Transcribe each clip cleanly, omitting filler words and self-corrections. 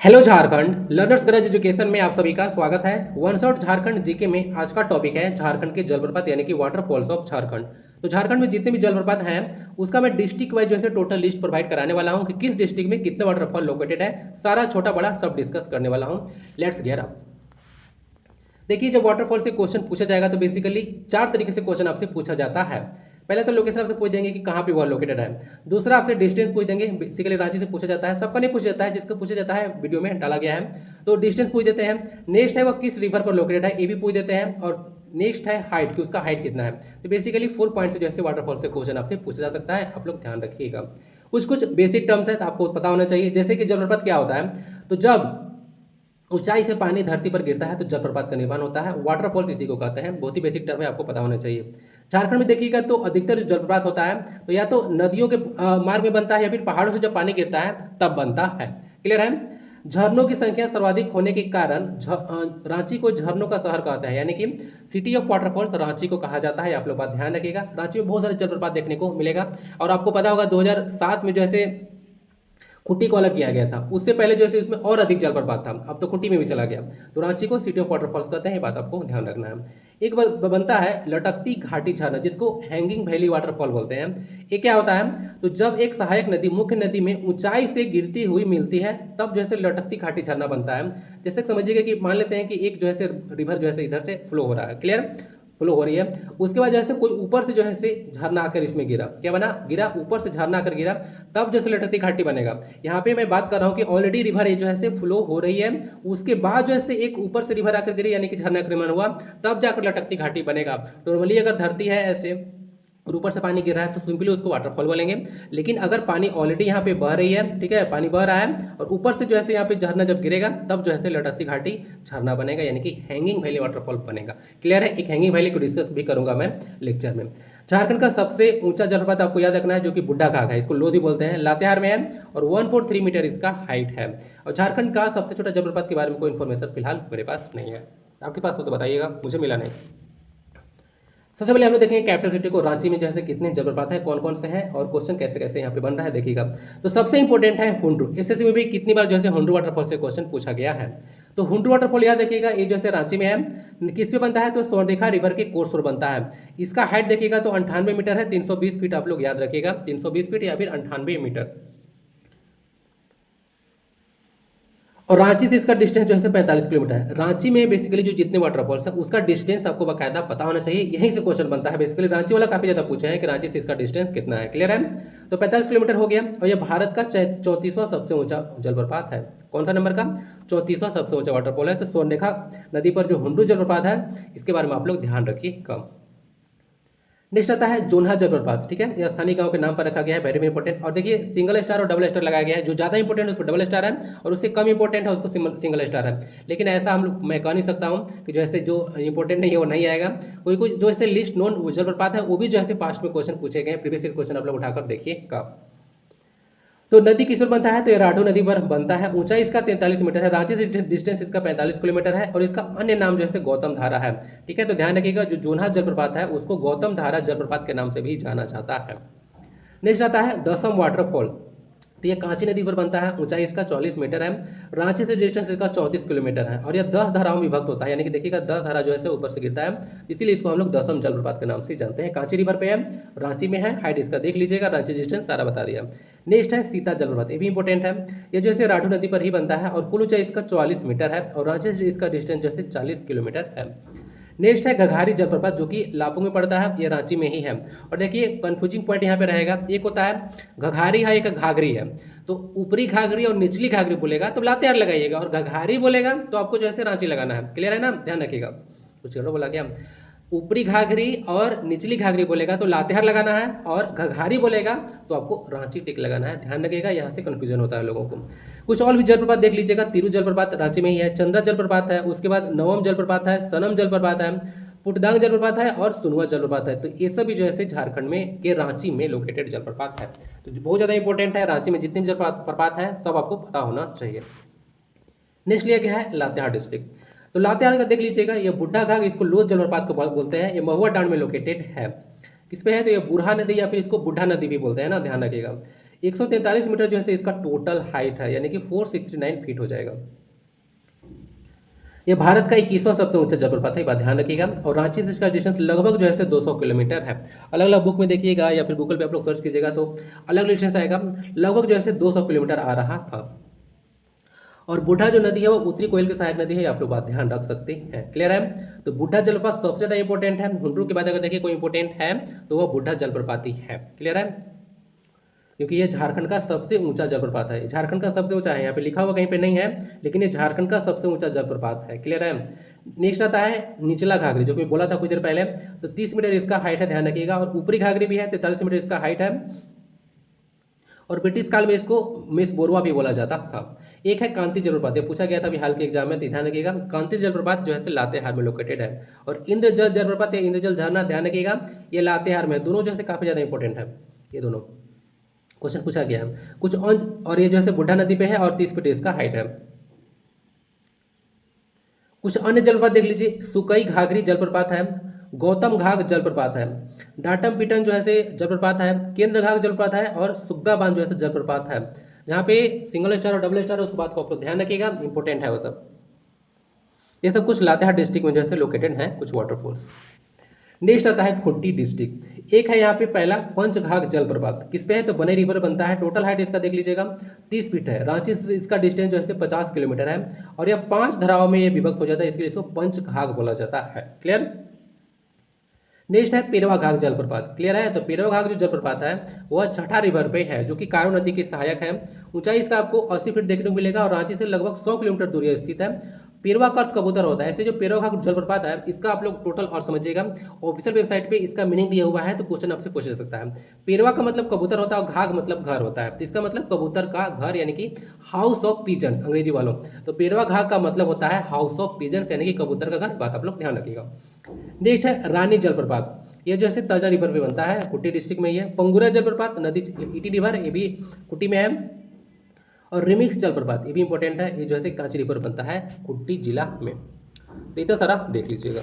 Hello Jharkhand learners गरज education में आप सभी का स्वागत है। वन शॉट झारखंड जीके में आज का टॉपिक है झारखंड के जलप्रपात यानी कि वाटरफॉल्स ऑफ झारखंड। तो झारखंड में जितने भी जलप्रपात हैं उसका मैं डिस्ट्रिक्ट वाइज जैसे टोटल लिस्ट प्रोवाइड कराने वाला हूं कि किस डिस्ट्रिक्ट में कितने वाटरफॉल लोकेटेड है। सारा छोटा बड़ा सब डिस्कस करने वाला हूं। Let's gear up. देखिए, जब वाटरफॉल से क्वेश्चन पूछा जाएगा तो बेसिकली चार तरीके से क्वेश्चन आपसे पूछा जाता है। पहले तो लोकेशन आपसे पूछ देंगे कि कहाँ पे वो लोकेटेड है। दूसरा आपसे डिस्टेंस पूछ देंगे, बेसिकली रांची से पूछा जाता है, सबका नहीं पूछा जाता है, जिसका पूछा जाता है वीडियो में डाला गया है। तो डिस्टेंस पूछ देते हैं। नेक्स्ट है वो किस रिवर पर लोकेटेड है, ये भी पूछ देते हैं। और नेक्स्ट है हाइट कि उसका हाइट कितना है। तो बेसिकली 4 पॉइंट से जैसे वाटरफॉल से क्वेश्चन आपसे पूछा जा सकता है, आप लोग ध्यान रखिएगा। कुछ कुछ बेसिक टर्म्स है तो आपको पता होना चाहिए, जैसे कि जलप्रपात क्या होता है। तो जब ऊंचाई से पानी धरती पर गिरता है तो जलप्रपात का निर्माण होता है। वाटरफॉल्स इसी को कहते हैं। बहुत ही बेसिक टर्म है, आपको पता होना चाहिए। झारखंड में देखिएगा तो अधिकतर जो जलप्रपात होता है तो या तो नदियों के मार्ग में बनता है या फिर पहाड़ों से जब पानी गिरता है तब बनता है। क्लियर है। झरनों की संख्या सर्वाधिक होने के कारण रांची को झरनों का शहर कहते हैं, यानी कि सिटी ऑफ वाटरफॉल्स रांची को कहा जाता है। आप लोग बात ध्यान रखिएगा। रांची में बहुत सारे जलप्रपात देखने को मिलेगा। और आपको पता होगा 2007 में जैसे खुट्टी को अलग किया गया था, उससे पहले जो है इसमें और अधिक जलप्रपात था। अब तो खुट्टी में भी चला गया। तो रांची को सिटी ऑफ वाटरफॉल्स कहते हैं, ये बात आपको ध्यान रखना है। एक बनता है लटकती घाटी झरना, जिसको हैंगिंग वैली वाटरफॉल बोलते हैं। ये क्या होता है, तो जब एक सहायक नदी मुख्य नदी में ऊंचाई से गिरती हुई मिलती है तब जैसे लटकती घाटी झरना बनता है। जैसे समझिएगा कि मान लेते हैं कि एक जो है रिवर जो है इधर से फ्लो हो रहा है, क्लियर, फ्लो हो रही है। उसके बाद जैसे कोई ऊपर से जो है से झरना आकर इसमें गिरा, क्या बना, गिरा, ऊपर से झरना आकर गिरा, तब जैसे लटकती घाटी बनेगा। यहाँ पे मैं बात कर रहा हूँ कि ऑलरेडी रिवर ये जो है से फ्लो हो रही है, उसके बाद जो है से एक ऊपर से रिवर आकर गिरी यानी कि झरना का निर्माण हुआ, तब जाकर लटकती घाटी बनेगा। नॉर्मली अगर धरती है ऐसे और ऊपर से पानी गिर रहा है तो सिंपली उसको वाटरफॉल बोलेंगे। लेकिन अगर पानी ऑलरेडी यहाँ पे बह रही है, ठीक है, पानी बह रहा है और ऊपर से जो है यहाँ पे झरना जब गिरेगा तब जो है लटकती घाटी झरना बनेगा, यानी कि हैंगिंग वैली वाटरफॉल बनेगा। क्लियर है। एक हैंगिंग वैली को डिस्कस भी करूंगा मैं लेक्चर में। झारखंड का सबसे ऊंचा जलप्रपात आपको याद रखना है, जो कि बुड्ढा घाघ है, इसको लोधी बोलते हैं, लातेहार में है और 143 मीटर इसका हाइट है। और झारखंड का सबसे छोटा जलप्रपात के बारे में कोई इन्फॉर्मेशन फिलहाल मेरे पास नहीं है। आपके पास हो तो बताइएगा, मुझे मिला नहीं। सबसे पहले हम लोग देखेंगे कैपिटल सिटी को, रांची में जैसे कितने जलप्रपात है, कौन कौन से हैं और क्वेश्चन कैसे कैसे यहाँ पे बन रहा है, देखिएगा। तो सबसे इंपॉर्टेंट है हुंड्रू। एसएससी में भी कितनी बार जो है हुंड्रू वाटरफॉल से क्वेश्चन पूछा गया है। तो हुंड्रू वाटरफॉल याद रखिएगा, ये जैसे रांची में है। किस पे बनता है, तो स्वर्णरेखा रिवर के कोर्स पर बनता है। इसका हाइट देखिएगा तो 98 मीटर है, 320 फीट, आप लोग याद रखिएगा, 320 फीट या फिर 98 मीटर। और रांची से इसका डिस्टेंस जो है 45 किलोमीटर है। रांची में बेसिकली जो जितने वाटरफॉल्स है उसका डिस्टेंस आपको बाकायदा पता होना चाहिए, यहीं से क्वेश्चन बनता है। बेसिकली रांची वाला काफी ज्यादा पूछा है कि रांची से इसका डिस्टेंस कितना है। क्लियर है। तो 45 किलोमीटर हो गया। और यह भारत का 34वां सबसे ऊंचा जलप्रपात है। कौन सा नंबर का, 34वां सबसे ऊंचा वाटरफॉल है। तो स्वर्णरेखा नदी पर जो हुंड्रू जलप्रपात है इसके बारे में आप लोग ध्यान रखिए कम। नेक्स्ट आता है जोन्हा जलप्रपात, ठीक है, यह स्थानीय गांव के नाम पर रखा गया है, वेरी इंपॉर्टेंट। और देखिए सिंगल स्टार और डबल स्टार लगाया गया है, जो ज्यादा इंपॉर्टेंट है उस पर डबल स्टार है और उससे कम इंपॉर्टेंट है उसको सिंगल स्टार है। लेकिन ऐसा मैं कह नहीं सकता हूं कि जैसे जो इंपॉर्टेंट नहीं है वो नहीं आएगा। कोई कोई जो ऐसे लिस्ट नॉन जलप्रपात है वो भी जो है पास्ट में क्वेश्चन पूछे गए, प्रीवियस क्वेश्चन आप लोग उठाकर देखिए कब। तो नदी किस पर बनता है, तो ये राठो नदी पर बनता है। ऊंचाई इसका 43 मीटर है। रांची से डिस्टेंस इसका 45 किलोमीटर है और इसका अन्य नाम जो है गौतम धारा है। ठीक है, तो ध्यान रखिएगा जो जोन्हा जलप्रपात है उसको गौतम धारा जलप्रपात के नाम से भी जाना जाता है। नेक्स्ट आता है दसम वाटरफॉल। तो ये कांची नदी पर बनता है। ऊंचाई इसका 44 मीटर है। रांची से डिस्टेंस इसका 34 किलोमीटर है और यह 10 धाराओं में विभक्त होता है, यानी कि देखिएगा 10 धारा जो है ऊपर से गिरता है, इसीलिए इसको हम लोग दसम जलप्रपात के नाम से जानते हैं। कांची रिवर पे है, रांची में है, हाइट इसका देख लीजिएगा, रांची डिस्टेंस सारा बता दिया। नेक्स्ट है सीता जलप्रपात, ये भी इंपॉर्टेंट है। ये जो है राठो नदी पर ही बनता है और कुल ऊंचाई इसका 44 मीटर है और रांची से इसका डिस्टेंस जो है 40 किलोमीटर है। नेक्स्ट है घघारी जलप्रपात, जो कि लापू में पड़ता है, ये रांची में ही है। और देखिए कंफ्यूजिंग पॉइंट यहाँ पे रहेगा, एक होता है घघारी है, एक घाघरी है। तो ऊपरी घाघरी और निचली घाघरी बोलेगा तो लातेहार लगाइएगा, और घघारी बोलेगा तो आपको जो है रांची लगाना है। क्लियर है ना, ध्यान रखिएगा। कुछ गड़बड़ बोला क्या, ऊपरी घाघरी और निचली घाघरी बोलेगा तो लातेहार लगाना है, और घघारी बोलेगा तो आपको रांची टिक लगाना है। ध्यान रखिएगा, यहाँ से कंफ्यूजन होता है लोगों को। कुछ और भी जलप्रपात देख लीजिएगा। तिरु जलप्रपात रांची में ही है, चंद्रा जलप्रपात है, उसके बाद नवम जलप्रपात है, सनम जलप्रपात है, पुटदांग जलप्रपात है और सुनवा जलप्रपात है। तो ये सभी जो है झारखंड में के रांची में लोकेटेड जलप्रपात है। तो बहुत ज्यादा इंपॉर्टेंट है, रांची में जितने भी जलप्रपात है सब आपको पता होना चाहिए। नेक्स्ट लिया गया है लातेहार डिस्ट्रिक्ट। तो लातेहार का देख लीजिएगा, ये बुड्ढा घाघ, इसको लोध जलप्रपात को बोलते हैं। ये महुआ डांड में लोकेटेड है। किस पे है, तो ये बूढ़ा नदी या फिर इसको बुढ़ा नदी भी बोलते हैं ना, ध्यान रखिएगा। 143 मीटर जो है इसका टोटल हाइट है, यानी कि 469 फीट हो जाएगा। ये भारत का 21वां सबसे ऊंचा जलप्रपात है, ये बात ध्यान रखिएगा। और रांची से इसका डिस्टेंस लगभग जो है 200 किलोमीटर है। अलग अलग बुक में देखिएगा या फिर गूगल पे आप लोग सर्च कीजिएगा तो अलग डिस्टेंस आएगा, लगभग जो है 200 किलोमीटर आ रहा था। और बूढ़ा जो नदी है वो उत्तरी कोयल की सहायक नदी है, आप लोग बात ध्यान रख सकते हैं। क्लियर है? तो बूढ़ा जलप्रपात सबसे ज़्यादा इंपॉर्टेंट है। हुंड्रू की बात अगर देखिए कोई इंपॉर्टेंट है तो वह बूढ़ा जलप्रपात ही है। क्लियर है? क्योंकि ये झारखंड का सबसे ऊंचा जलप्रपात है, झारखंड का सबसे ऊंचा है, यहाँ पे लिखा हुआ कहीं पे नहीं है, लेकिन ये झारखंड का सबसे ऊंचा जलप्रपात है। क्लियर है? नेक्स्ट आता है निचला घाघरी, जो कि बोला था कुछ देर पहले, तो 30 मीटर इसका हाइट है, ध्यान रखिएगा। और ऊपरी घाघरी भी है, 43 मीटर इसका हाइट है। और ब्रिटिश काल में इसको मिस बोरवा भी बोला जाता था। एक है कांति जलप्रपात, ये पूछा गया था अभी हाल के एग्जाम में, तो ध्यान रखिएगा। कांति जलप्रपात जो है लातेहार में लोकेटेड है। और इंद्रजल जलप्रपात या इंद्रजल झरना, ध्यान रखिएगा, ये लातेहार में है। दोनों जो है काफी ज्यादा इंपॉर्टेंट है, ये दोनों क्वेश्चन पूछा गया है कुछ। और ये जो है बुढ़ा नदी पे है और 30 फीट इसका हाइट है। कुछ अन्य जलप्रपात देख लीजिए, सुकई घाघरी जलप्रपात है, गौतम घाघ जलप्रपात है, डाटम पीटन जो है जलप्रपात है, केंद्र घाघ जलप्रपात है, और सुग्गा बांध जो है जलप्रपात है। जहाँ पे सिंगल स्टार और डबल स्टार है उस बात को आप लोग ध्यान रखिएगा, इंपॉर्टेंट है वो सब। ये सब कुछ लातेहार डिस्ट्रिक्ट में जो है लोकेटेड है कुछ वाटरफॉल्स। नेक्स्ट आता है खूंटी डिस्ट्रिक्ट। एक है यहाँ पे पहला पंचघाघ जलप्रपात, किस पे है तो बनई रिवर बनता है। टोटल हाइट इसका देख लीजिएगा 30 फीट है। रांची से इसका डिस्टेंस जो है 50 किलोमीटर है। और यह 5 धाराओं में ये विभक्त हो जाता है, इसके लिए इसको पंचघाघ बोला जाता है। क्लियर? नेक्स्ट है पेरवा घाघ जलप्रपात। क्लियर है? तो पेरवा घाघ जो जलप्रपात है वह छठा रिवर पे है, जो कि कारो नदी के सहायक है। ऊंचाई इसका आपको 80 फीट देखने को मिलेगा और रांची से लगभग 100 किलोमीटर दूरी स्थित है। पेरवा का अर्थ कबूतर होता है। ऐसे जो पेरवा घाघ जलप्रपात है इसका आप लोग टोटल और समझिएगा, ऑफिशियल वेबसाइट पे इसका मीनिंग दिया हुआ है, तो क्वेश्चन आपसे पूछ सकता है। पेरवा का मतलब कबूतर होता है और घाघ मतलब घर होता है, तो इसका मतलब कबूतर का घर, यानी कि हाउस ऑफ पिजन्स अंग्रेजी वालों। तो पेरवा घाघ का मतलब होता है हाउस ऑफ पिजन्स, यानी कि कबूतर का घर। बात आप लोग ध्यान रखिएगा। नेक्स्ट है रानी जलप्रपात, ये जो है तजा रिवर पे बनता है, कुट्टी डिस्ट्रिक्ट में ही है। पंगुरा जलप्रपात नदी ईटी रिवर, ये भी कुट्टी में है। और रिमिक्स जलप्रपात ये भी इंपॉर्टेंट है, ये जो है कांची रिवर बनता है कुट्टी जिला में। तो इतना सारा देख लीजिएगा।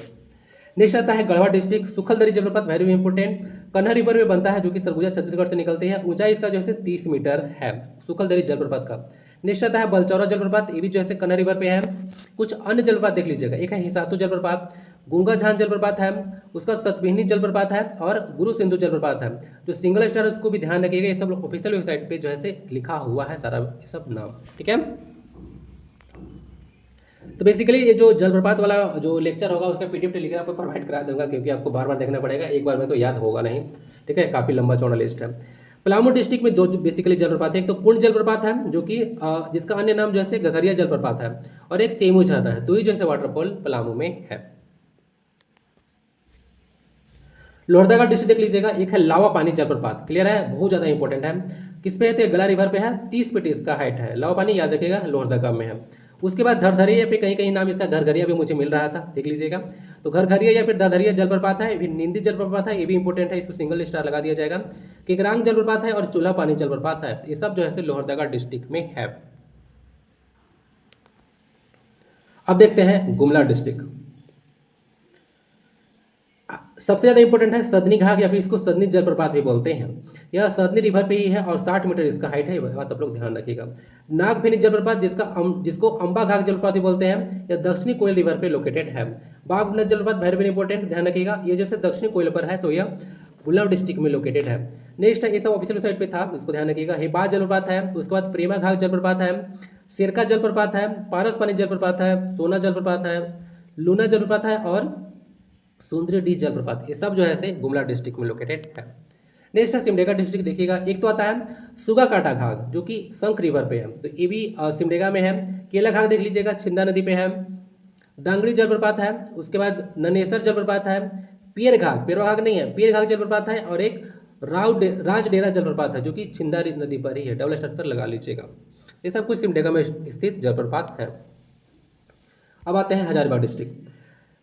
नेक्स्ट आता है गढ़वा डिस्ट्रिक्ट, सुखलदरी जलप्रपात वेरी भी इंपॉर्टेंट, कन्हा रिवर में बनता है, जो कि सरगुजा छत्तीसगढ़ से निकलती है। ऊंचाई इसका जो है 30 मीटर है सुखलदरी जलप्रपात का। नेक्स्ट आता है बलचौरा जलप्रपात, ये भी जो है कन्हा रिवर पे है। कुछ अन्य जलप्रपात देख लीजिएगा, एक है हिसातु जलप्रपात, गूंगा झान जलप्रपात है, उसका सतबिहनी जलप्रपात है, और गुरु सिंधु जलप्रपात है। जो सिंगल स्टार उसको भी ध्यान रखिएगा, ये सब ऑफिशियल वेबसाइट पे जो है लिखा हुआ है सारा ये सब नाम। ठीक है? तो बेसिकली ये जो जलप्रपात वाला जो लेक्चर होगा उसका पीडीएफ टेलीग्राम पर प्रोवाइड करा दूंगा, क्योंकि आपको बार बार देखना पड़ेगा, एक बार में तो याद होगा नहीं। ठीक है? काफ़ी लंबा चौड़ा लिस्ट है। पलामू डिस्ट्रिक्ट में 2 बेसिकली जलप्रपात है, एक तो पूर्ण जलप्रपात है, जो कि जिसका अन्य नाम जो है गगरिया जलप्रपात है, और एक तेमू झरना है। 2 ही जो है वाटरफॉल पलामू में है। लोहरदगा डिस्ट्रिक्ट देख लीजिएगा, एक है लावा पानी जलप्रपात। क्लियर है? बहुत ज़्यादा इंपॉर्टेंट है। किस पे है तो गला रिवर पे है, 30 फीट इसका हाइट है। लावा पानी याद रखिएगा लोहरदगा में है। उसके बाद धरधरिया पे कहीं कहीं नाम इसका घरघरिया भी मुझे मिल रहा था, देख लीजिएगा। तो घरघरिया या फिर धरधरिया जलप्रपात है, फिर निंदी जलप्रपात है, ये भी इंपॉर्टेंट है, इसको सिंगल स्टार लगा दिया जाएगा। केकरांग जलप्रपात है और चूल्हा पानी जलप्रपात है, ये सब जो है लोहरदगा डिस्ट्रिक्ट में है। अब देखते हैं गुमला डिस्ट्रिक्ट। सबसे ज़्यादा इंपॉर्टेंट है सदनी घाघ, या फिर इसको सदनी जलप्रपात भी बोलते हैं। यह सदनी रिवर पे ही है और 60 मीटर इसका हाइट है, बात आप लोग ध्यान रखिएगा। नागफेनी जलप्रपात जिसको अम्बा घाघ जलप्रपात भी बोलते हैं, यह दक्षिणी कोयल रिवर पे लोकेटेड है। बागनद जलप्रपात वेरी इंपॉर्टेंट, ध्यान रखिएगा, ये जैसे दक्षिणी कोयल पर है, तो यह गुमला डिस्ट्रिक्ट में लोकेटेड है। नेक्स्ट है, ये सब ऑफिशियल साइट पे था, इसको ध्यान रखिएगा। हिबा जलप्रपात है, उसके बाद प्रेमा घाघ जलप्रपात है, सिरका जलप्रपात है, पारस पानी जलप्रपात है, सोना जलप्रपात है, लूना जलप्रपात है, और सुंदरी डी जलप्रपात, ये सब जो है गुमला डिस्ट्रिक्ट में लोकेटेड है। नेक्स्ट है सिमडेगा डिस्ट्रिक्ट, देखिएगा। एक तो आता है सुगाकाटा घाघ, जो कि शंख रिवर पे है, तो ये भी सिमडेगा में है। केला घाघ देख लीजिएगा, छिंदा नदी पे है। दांगड़ी जलप्रपात है, उसके बाद ननेसर जलप्रपात है। पियर घाघ, पेरवा घाघ नहीं है, पियर घाघ जलप्रपात है, और एक राजडेरा जलप्रपात है, जो कि छिंदा नदी पर ही है, डबल स्टार पर लगा लीजिएगा। ये सब कुछ सिमडेगा में स्थित जलप्रपात है। अब आते हैं हजारीबाग डिस्ट्रिक्ट।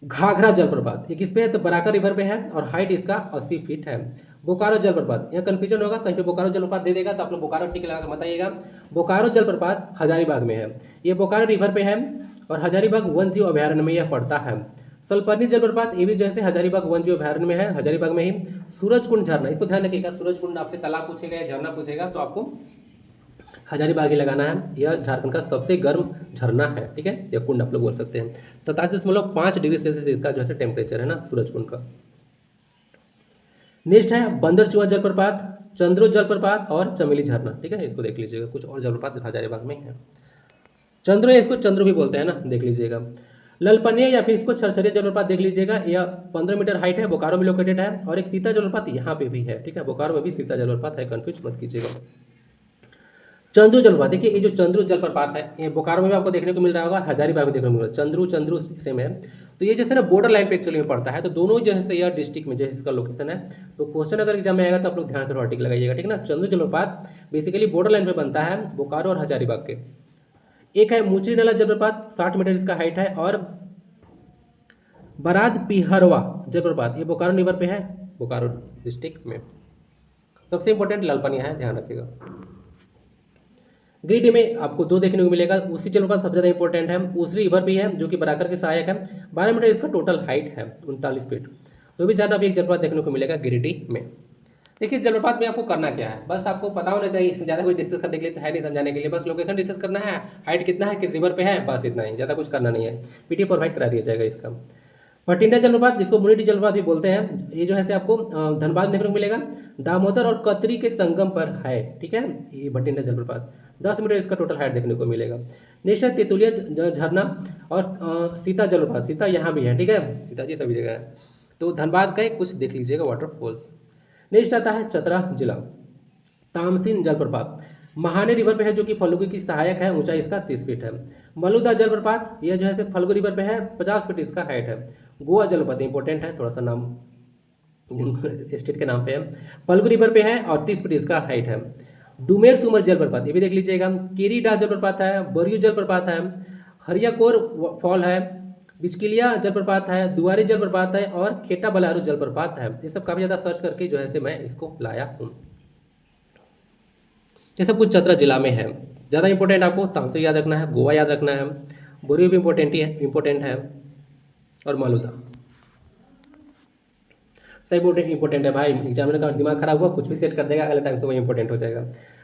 घाघरा जलप्रपात, एक इस पे है तो बराकर रिवर पे है और हाइट इसका 80 फीट है। बोकारो जलप्रपात, यहाँ कंफ्यूजन होगा, कहीं पे बोकारो जलप्रपात दे देगा तो आप लोग बोकारो टिक लगा कर बताइएगा। बोकारो जलप्रपात हजारीबाग में है, ये बोकारो रिवर पे है और हजारीबाग वन्य जीव अभयारण्य में यह पड़ता है। सल्परनी जलप्रपात ये भी जैसे हजारीबाग वन जीव अभयारण्य में है, हजारीबाग में ही। सूरजकुंड झरना, इसको ध्यान रखिएगा, सूरजकुंड आपसे तालाब पूछेगा या झरना पूछेगा तो आपको हजारीबाग ही लगाना है। यह झारखंड का सबसे गर्म झरना है, ठीक है, यह कुंड आप लोग बोल सकते हैं। 47.5 डिग्री सेल्सियस इसका जो है टेम्परेचर है ना सूरजकुंड का। नेक्स्ट है बंदरचुआ जलप्रपात, चंद्रो जलप्रपात और चमेली झरना, ठीक है, इसको देख लीजिएगा। कुछ और जलप्रपात हजारीबाग में है। चंद्रो, इसको चंद्र भी बोलते हैं ना, देख लीजिएगा। ललपनिया या फिर इसको छरछरिया जलप्रपात देख लीजिएगा, यह 15 मीटर हाइट है, बोकारो में लोकेटेड है। और एक सीता जलप्रपात यहाँ पे भी है, ठीक है, बोकारो में भी सीता जलप्रपात है, कंफ्यूज मत कीजिएगा। चंद्रू जलप्रपात, देखिए ये जो चंद्रू जलप्रपात है ये बोकारो में भी आपको देखने को मिल रहा होगा, हजारीबाग में देखने को मिल रहा है। चंद्रू सेम है। तो ये जैसे ना बॉर्डर लाइन पे एक्चुअली में पड़ता है, तो दोनों जैसे यह डिस्ट्रिक्ट में जैसे इसका लोकेशन है। तो क्वेश्चन अगर एग्जाम में आएगा तो आप लोग ध्यान से आर्टिकल लगाइएगा, ठीक है ना। चंद्रू जलप्रपात बेसिकली बॉर्डर लाइन पे बनता है बोकारो और हजारीबाग के। एक है मुचरी नाला जलप्रपात, 60 मीटर इसका हाइट है। और बराद पिहरवा जलप्रपात, ये बोकारो रिवर पे है, बोकारो डिस्ट्रिक्ट में। सबसे इंपॉर्टेंट लालपनिया है, ध्यान रखिएगा। गिरिडीह में आपको 2 देखने को मिलेगा। उसी जलप्रपात सबसे ज़्यादा इंपॉर्टेंट है। उसी रिवर भी है जो कि बराकर के सहायक है। 12 मीटर इसका टोटल हाइट है, 39 फीट। तो भी ज़्यादा भी एक जलप्रपात देखने को मिलेगा गिरिडीह में। देखिए जलप्रपात में आपको करना क्या है, बस आपको पता होना चाहिए, इससे ज़्यादा कुछ डिस्कस करने के लिए तो है नहीं, समझाने के लिए बस लोकेशन डिस्कस करना है, हाइट कितना है, किस रिवर पे है, बस इतना ही, ज़्यादा कुछ करना नहीं है। पीटी प्रोवाइड करा दिया जाएगा इसका। भटिंडा जलप्रपात, जिसको मुनिटी जलप्रपात भी बोलते हैं, ये जो है से आपको धनबाद देखने को मिलेगा। दामोदर और कतरी के संगम पर है, ठीक है, ये भटिंडा जलप्रपात। 10 मीटर इसका टोटल हाइट देखने को मिलेगा। नेक्स्ट है तेतुलिया झरना और सीता जलप्रपात, सीता यहाँ भी है, ठीक है, सीता जी सभी जगह है। तो धनबाद का कुछ देख लीजिएगा वाटरफॉल्स। नेक्स्ट आता है चतरा जिला, तामसिन जलप्रपात महाने रिवर पे है जो कि फल्गु की सहायक है, ऊंचाई इसका 30 फीट है। मलुदा जलप्रपात, यह जो है फल्गु रिवर पे है, 50 फीट इसका हाइट है। गोवा जलप्रपात इंपॉर्टेंट है, थोड़ा सा नाम स्टेट के नाम पे है, फल्गु रिवर पे है और 30 फीट इसका हाइट है। डुमेर सुमर जलप्रपात, ये भी देख लीजिएगा। केरीडा जलप्रपात है, बरियो जलप्रपात है, हरियाकोर फॉल है, बिचकिलिया जलप्रपात है, दुआरी जलप्रपात है और खेटा बलारू जलप्रपात है। ये सब काफ़ी ज़्यादा सर्च करके जो है से मैं इसको लाया हूँ। ये सब कुछ चतरा जिला में है। ज़्यादा इंपॉर्टेंट आपको तामसिल याद रखना है, गोवा याद रखना है, बोरियो भी इंपॉर्टेंट है और मालूदा सही इंपॉर्टेंट है भाई। एग्जामिनर का दिमाग खराब हुआ, कुछ भी सेट कर देगा, अगले टाइम से वही इंपॉर्टेंट हो जाएगा।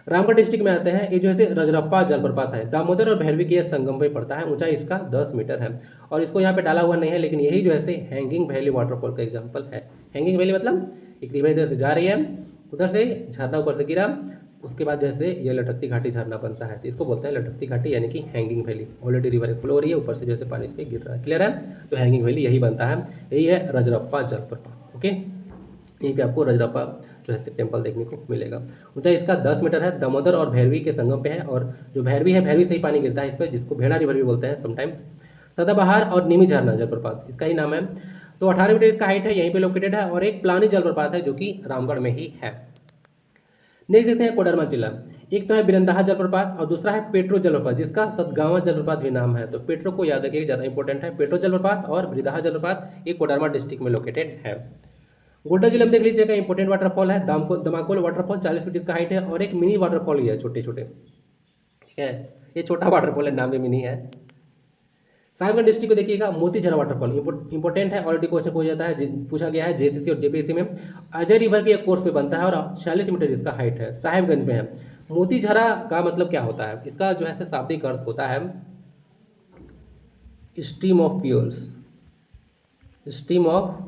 रामगढ़ डिस्ट्रिक्ट में आते हैं, ये जो है रजरप्पा जलप्रपात है, दामोदर और भैरवी के संगम पे पड़ता है, ऊंचाई इसका 10 मीटर है। और इसको यहाँ पे डाला हुआ नहीं है, लेकिन यही जो है हैंगिंग वैली वाटरफॉल का एग्जाम्पल है। हैंगिंग वैली मतलब एक रिवर इधर से जा रही है, उधर से झरना ऊपर से गिरा, उसके बाद जैसे ये लटकती घाटी झरना बनता है, तो इसको बोलते हैं लटकती घाटी, यानी कि hanging valley. Already river flow हो रही है, ऊपर से जैसे पानी इसके गिर रहा है, क्लियर है। तो हैंगिंग वैली यही बनता है, यही है रजरप्पा जलप्रपात। ओके, यहीं पे आपको रजरप्पा जो है टेम्पल देखने को मिलेगा। ऊंचाई इसका 10 मीटर है, दामोदर और भैरवी के संगम पे है। और जो भैरवी है, भैरवी से ही पानी गिरता है इस पर, जिसको भेड़ा रिवर भी बोलते हैं समटाइम्स। सदाबहार और निमी झरना जलप्रपात, इसका ही नाम है। तो 18 मीटर इसका हाइट है, यहीं पे लोकेटेड है। और एक प्लानी जलप्रपात है जो कि रामगढ़ में ही है। नेक्स्ट देखते हैं कोडरमा जिला। एक तो है बिरंदाहा जलप्रपात और दूसरा है पेट्रो जलप्रपात, जिसका सतगावा जलप्रपात भी नाम है। तो पेट्रो को याद रखिए, ज़्यादा इंपॉर्टेंट है। पेट्रो जलप्रपात और बिरंदाहा जलप्रपात ये कोडरमा डिस्ट्रिक्ट में लोकेटेड है। गोड्डा जिला में देख लीजिएगा, इंपॉर्टेंट वाटरफॉल है दमाकोल वाटरफॉल, 40 फीट इसका हाइट है। और एक मिनी वाटरफॉल ही है, छोटे छोटे, ठीक है, ये छोटा वाटरफॉल है, नाम भी मिनी है। साहिबगंज डिस्ट्रिक्ट को देखिएगा, मोती झरना वाटरफॉल इंपॉर्टेंट है, ऑलरेडी क्वेश्चन पूछा जाता है, पूछा गया है जेसीसी और जेपीएससी में। अजय रिवर के एक कोर्स पे बनता है और 46 मीटर इसका हाइट है, साहिबगंज में है। मोती झरा का मतलब क्या होता है, इसका जो है शाब्दिक अर्थ होता है स्ट्रीम ऑफ प्योर्स, स्ट्रीम ऑफ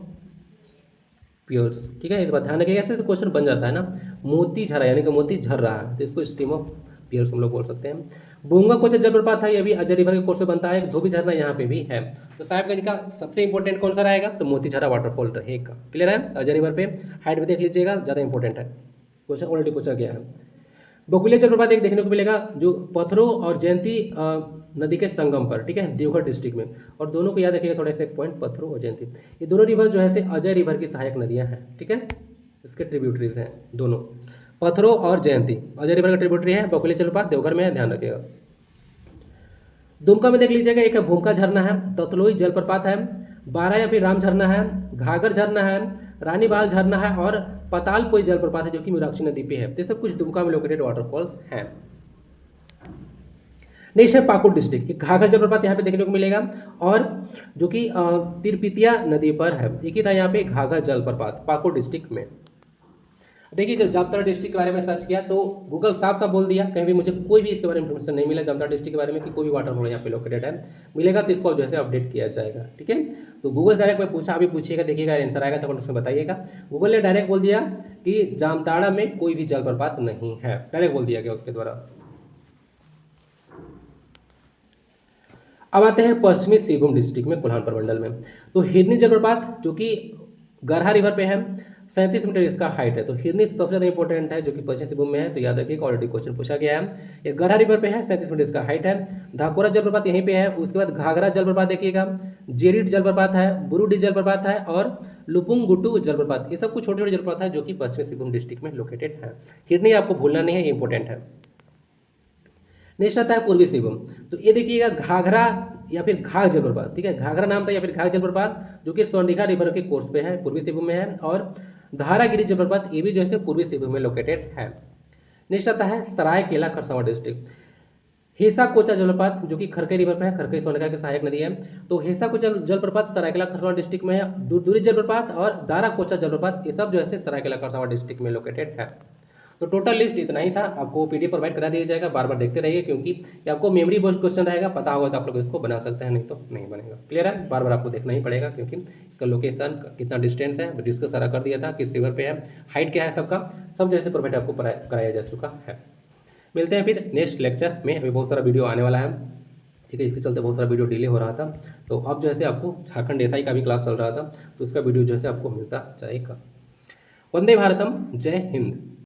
प्योर्स, ठीक है। इस बात ध्यान रखिएगा, ऐसे क्वेश्चन बन जाता है ना। मोती झरा यानी कि मोती झर रहा है, तो इसको स्ट्रीम ऑफ पियर्स हम लोग बोल सकते हैं। बोंगा कोचा जलप्रपात है, यह भी अजय रिवर के कोर्स से बनता है। एक धोबी झरना यहाँ पे भी है। तो साहिबगंज का सबसे इंपॉर्टेंट कौन सा रहेगा, तो मोती झरा वाटरफॉल रहेगा, क्लियर है। अजय रिवर पे हाइट में देख लीजिएगा, ज़्यादा इंपॉर्टेंट है, क्वेश्चन ऑलरेडी पूछा गया है। बकुलिया जलप्रपात एक देखने को मिलेगा जो पत्थरों और जयंती नदी के संगम पर, ठीक है, देवघर डिस्ट्रिक्ट में। और दोनों को याद रखिएगा थोड़ा सा एक पॉइंट, पत्थरों और जयंती, ये दोनों रिवर जो है अजय रिवर की सहायक नदियाँ हैं, ठीक है, इसके ट्रिब्यूटरीज हैं दोनों, पत्थरों और जयंती। अजय रिवर का ट्रिब्यूटरी है, बकुलिया जलप्रपात देवघर में है, ध्यान रखिएगा। दुमका में देख लीजिएगा, एक भूमका झरना है, ततलोई जलप्रपात है, बारा या फिर राम झरना है, घाघर झरना है, रानी बाल झरना है और पतालपोई जलप्रपात है जो कि मीनाक्षी नदी पे है। तो सब कुछ दुमका में लोकेटेड वाटरफॉल्स हैं। नेक्स्ट है पाकुड़ डिस्ट्रिक्ट, एक घाघर जलप्रपात यहाँ पे देखने को मिलेगा और जो कि तिरपितिया नदी पर है। एक ही था यहाँ पे घाघर जलप्रपात पाकुड़ डिस्ट्रिक्ट में। देखिए जब जामताड़ा डिस्ट्रिक्ट के बारे में सर्च किया तो गूगल साफ साफ बोल दिया, कहीं भी मुझे कोई भी इसके बारे में इंफॉर्मेशन नहीं मिला जामताड़ा डिस्ट्रिक्ट के बारे में कि कोई भी वाटरफॉल यहाँ पे लोकेटेड है। मिलेगा तो इसको जो है अपडेट किया जाएगा, ठीक है। तो गूगल से डायरेक्ट मैं पूछा, अभी पूछिएगा, देखिएगा आंसर आएगा तो उसमें बताइएगा। गूगल ने डायरेक्ट बोल दिया कि जामताड़ा में कोई भी जलप्रपात नहीं है, डायरेक्ट बोल दिया गया उसके द्वारा। अब आते हैं पश्चिमी सिंहभूम डिस्ट्रिक्ट में कोल्हान प्रमंडल में। तो हिरनी जलप्रपात जो कि गरहा रिवर पे है, 37 मीटर इसका हाइट है। तो हिरनी सबसे ज़्यादा इंपॉर्टेंट है जो कि पश्चिमी सिंहभूम में है, तो याद रखिए ऑलरेडी क्वेश्चन पूछा गया है। ये गरहा रिवर पे है, 37 मीटर इसका हाइट है। धाकोरा जलप्रपात यहीं पे है। उसके बाद घाघरा जलप्रपात देखिएगा, जेरिट जलप्रपात है, बुरुडी जलप्रपात है और लुपुंगुटू जलप्रपात, ये सब कुछ छोटे छोटे जलप्रपात है जो कि पश्चिमी सिंहभूम डिस्ट्रिक्ट में लोकेटेड है। हिरनी आपको भूलना नहीं है, ये इंपॉर्टेंट है। नेक्स्ट आता है पूर्वी सिंहभूम। तो ये देखिएगा घाघरा या फिर घाघ जलप्रपात, ठीक है, घाघरा नाम था या फिर घाघ जलप्रपात जो कि स्वर्णरेखा रिवर के कोर्स पे है, पूर्वी सिंहभूम में है। और धारागिरी जलप्रपात ये भी जो है पूर्वी सिंहभूम में लोकेटेड है। नेक्स्ट आता है सरायकेला खरसावां डिस्ट्रिक्ट। हेसा कोचा जलप्रपात जो कि खरकई रिवर पे है, खरकई स्वर्णरेखा की सहायक नदी है। तो हेसा कोचा जलप्रपात सरायकेला खरसावां डिस्ट्रिक्ट में है। दूरी जलप्रपात और दारा कोचा जलप्रपात ये सब जो है सरायकेला खरसावां डिस्ट्रिक्ट में लोकेटेड है। तो टोटल लिस्ट इतना ही था, आपको पीडीएफ प्रोवाइड करा दिया जाएगा, बार बार देखते रहिए क्योंकि ये आपको मेमोरी बेस्ड क्वेश्चन रहेगा, पता होगा तो आप लोग इसको बना सकते हैं, नहीं तो नहीं बनेगा। क्लियर है, बार बार आपको देखना ही पड़ेगा क्योंकि इसका लोकेशन कितना डिस्टेंस है डिस्कस सारा कर दिया था, किस रिवर पे है, हाइट क्या है, सबका सब जैसे प्रोवाइड आपको कराया जा चुका है। मिलते हैं फिर नेक्स्ट लेक्चर में, अभी बहुत सारा वीडियो आने वाला है, ठीक है, इसके चलते बहुत सारा वीडियो डिले हो रहा था। तो अब जो है आपको झारखंड एसआई का भी क्लास चल रहा था, तो उसका वीडियो जो है आपको मिलता जाएगा। वंदे भारतम, जय हिंद।